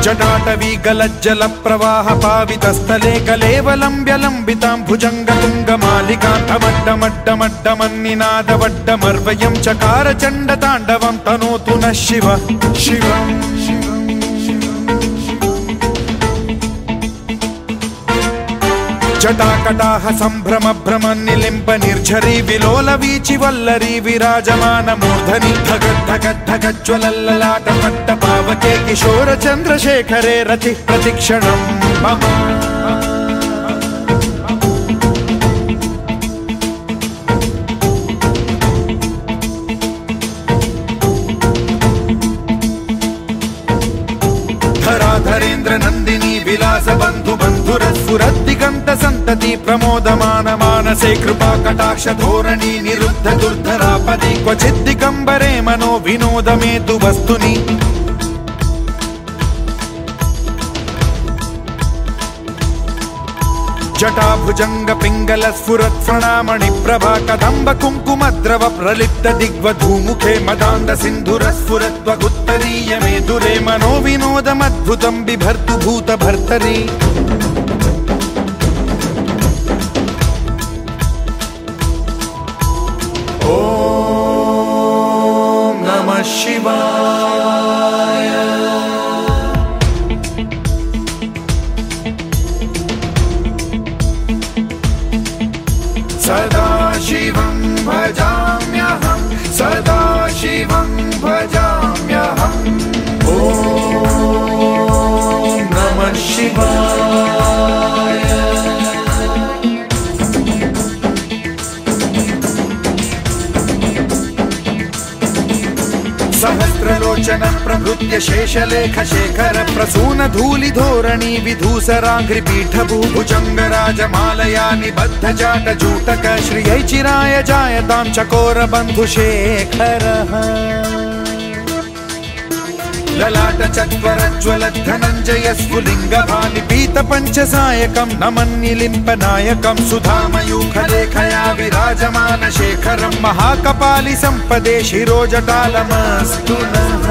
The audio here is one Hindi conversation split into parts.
जटाटवी गलज्जल प्रवाह पावितस्थले कलेवलम्ब्य लम्बितां भुजङ्गतुङ्गमालिकान्तमड्डमड्डमड्डमन्निनादवड्डमर्वयं चकार चण्डताण्डवं तनोतु नः शिव शिव जटाकटाह सम्भ्रम भ्रमन्निलिम्ब निर्झरी विलोल वीचि वल्लरी विराजमान मूर्धनि धगद्धगद्धगज्ज्वलल्ललाट पट्ट पावके किशोर चन्द्रशेखरे रतिः प्रतिक्षणं मम धराधरेन्द्र नन्दिनी विलास बन्धु बन्धुरस्फुरद्दिगन्त सन्तति प्रमोदमान मानसे कृपा कटाक्ष धोरणी निरुद्ध दुर्धरापदि क्वचिद्दिगम्बरे मनो विनोदमेतु वस्तुनि जटाभुजंग पिंगल स्फुरत् प्रणामणि प्रभा कदम्ब कुंकुमद्रव प्रलिप्त दिग्वधूमुखे मदान्द सिन्धुर स्फुरत्वगुत्तरीय मेधुरे मनो विनोदमद्भुतं बिभर्तु भूत भर्तरि ॐ नमः शिवाय सदा शिवं भजाम्यहं सदा शिवं भजाम्यहम् ॐ नमः शिवाय सहस्रलोचन प्रभृत्य शेषलेख शेखर प्रसून धूलि धोरणी विधूसराघ्रिपीठ भूभुजंग राजमालया निबद्ध जाट जूटक श्रियै चिराय जायतां चकोर बंधु शेखरः ललाट चत्वर ज्वलत् धनञ्जय स्फुलिंग भानि पीत पंचसायकं नमन्निलिम्प नायकं सुधामयूखलेखया विराजमान शेखरं महाकपालि संपदे शिरोजटालमस्तु नः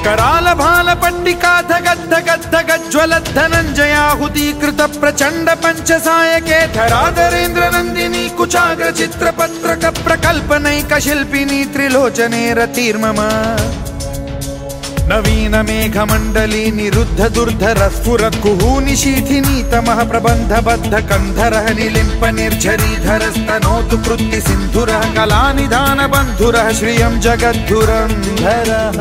कराल भाल पट्टिका धगद्धगद्धगज्ज्वलत् धनञ्जयाहुतीकृत प्रचण्ड पंचसायके धराधरेन्द्र नन्दिनी कुचाग्र चित्रपत्रक प्रकल्पनैक शिल्पिनी त्रिलोचने रतिर्मम नवीन मेघमण्डली निरुद्ध दुर्धर स्फुरत् कुहूनि शीथिनी तमः प्रबन्धबद्ध कन्धरः निलिम्प निर्झरीधरस्तनोतु कृत्ति सिन्धुरः कलानिधान बन्धुरः श्रियं जगद्धुरन्धरः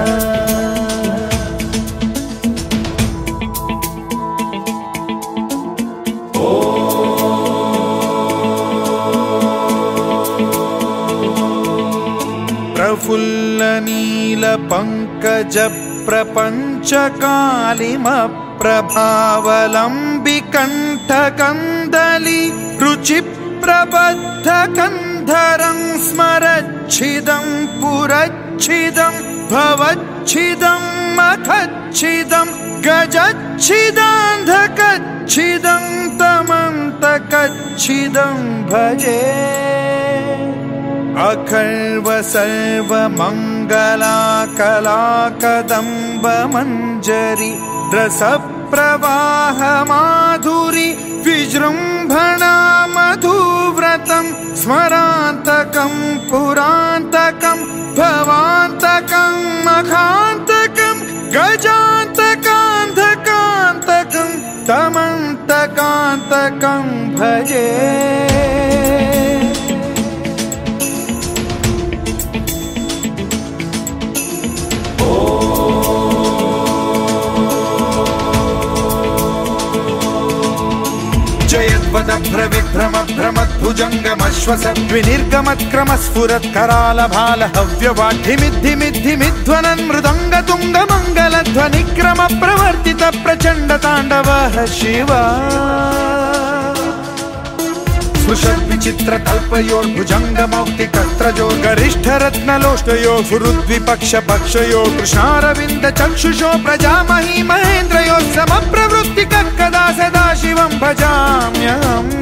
प्रफुल्ल नील पंकज प्रपंच कालिम प्रभावलंबि कंठ कंदली रुचि प्रबद्ध कंधरं स्मरच्छिदं पुरच्छिदं भवच्छिदं मखच्छिदं गजच्छिदान्धकच्छिदं तमन्तकच्छिदं भजे अखर्व सर्व मंगला कला कदम्ब मंजरी रस प्रवाह माधुरी विजृंभणा मधुव्रतं स्मरान्तकं पुरान्तकं भवान्तकं मखान्तकं गजान्तकान्धकान्तकं तमन्तकान्तकं भजे भ्रविभ्रम भ्रमद्भुजङ्गमश्वसद्विनिर्गमत्क्रम स्फुरत् कराल भाल हव्यवाढ्यमिद्धिमिद्धिमिध्वनन् मृदङ्ग तुङ्ग मङ्गलध्वनिक्रम प्रवर्तित प्रचण्ड ताण्डवः शिवा स्पृशद्विचित्र कल्पयोर्भुजङ्ग मौक्तिकस्त्रजो गरिष्ठ रत्नलोष्टयो फुरुद्विपक्ष पक्षयो कृष्णारविन्द चक्षुषो प्रजामही महेन्द्रयो समप्रवृत्तिकः कदा सदा शिवं भजाम्यहम्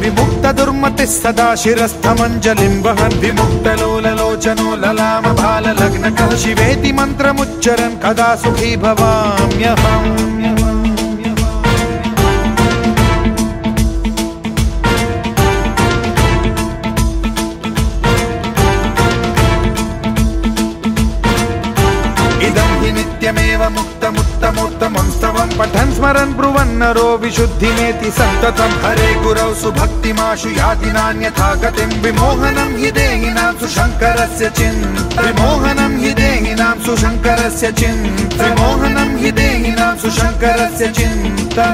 विमुक्त दुर्मतिः सदा शिरस्थमञ्जलिं वहन् विमुक्तलोललोचनो ललाम भाललग्नकः शिवेति मन्त्रमुच्चरन् कदा सुखी भवाम्यहम्। नित्यमेव मुक्तमुत्तमोत्तमं स्तवं पठन् स्मरन् ब्रुवन्नरो विशुद्धिमेति सन्ततं हरे गुरौ सुभक्तिमाशु याति नान्यथा गतिं विमोहनं हि देहिनां सुशङ्करस्य चिन्ता विमोहनं हि देहिनां सुशङ्करस्य चिन्ता विमोहनं हि देहिनां सुशङ्करस्य चिन्ता।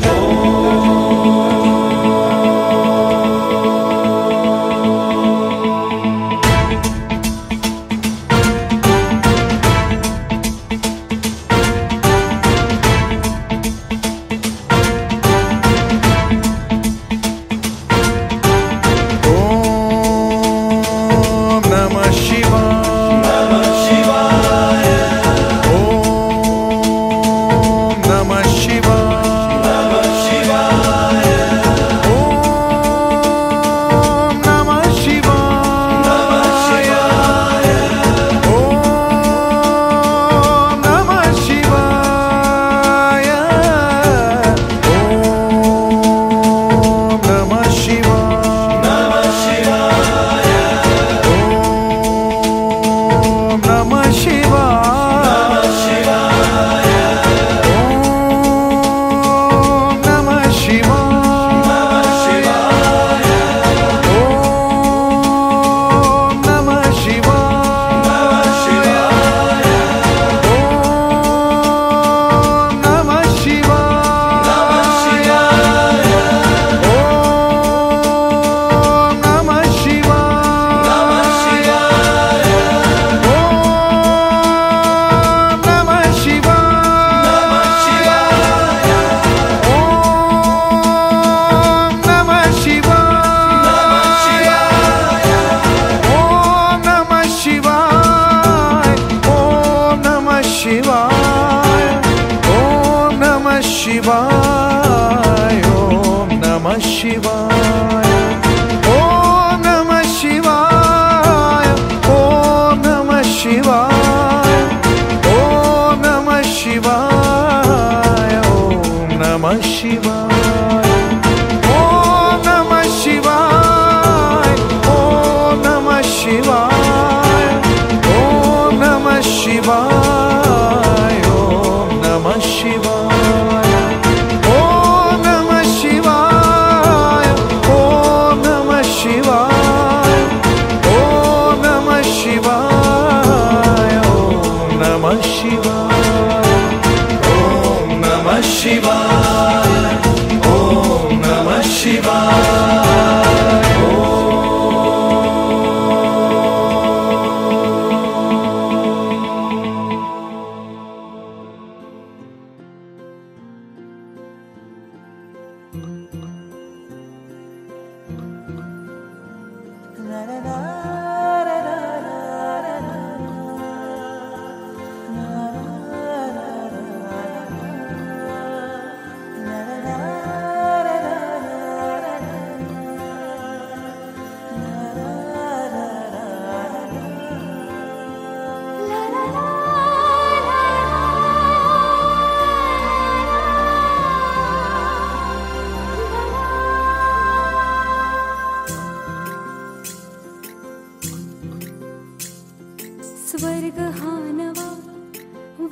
स्वर्ग हा नवा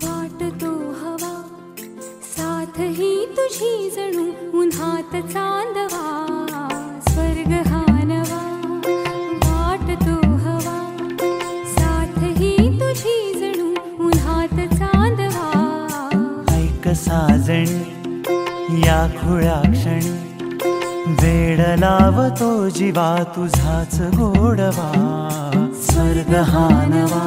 वाटतो हवा साथ ही तुझी जणू उन्हात चांदवा। स्वर्ग हा नवा वाटतो हवा साथ ही तुझी जणू उन्हात चांदवा। ऐक साजणी या खुळ्या क्षणी वेड लावतो जीवा तुझाच गोडवा। स्वर्ग हा नवा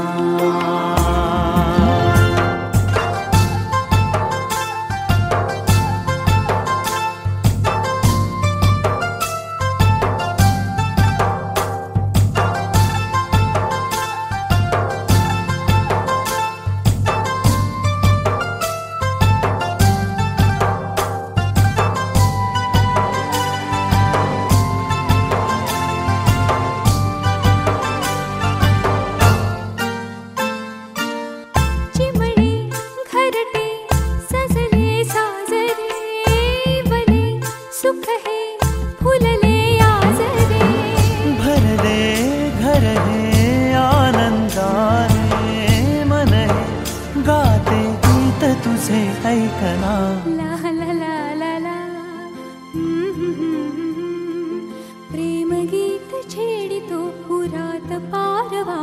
छेडितो पुरात पारवा.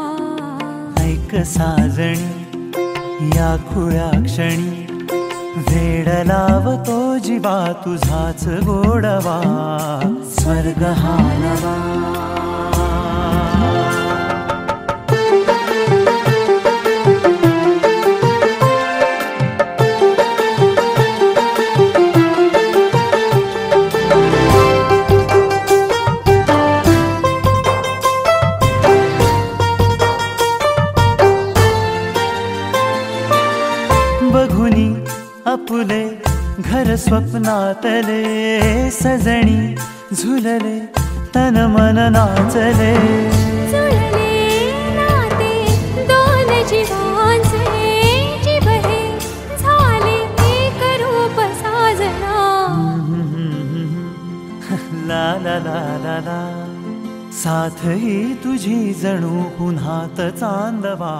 ऐक साजणी या खुळ्या क्षणी वेड लावतो जीवा तुझाच गोडवा. स्वर्ग हा नवा. बघुनी आपुले घर स्वप्नातले सजणी झुलले तन मन नाचले. जुळले नाते दोन जीवांचे जीव हे झाले एक रूप साजना. ला ला ला ला ला साथ ही तुझी जणू पुन्हात चांदवा.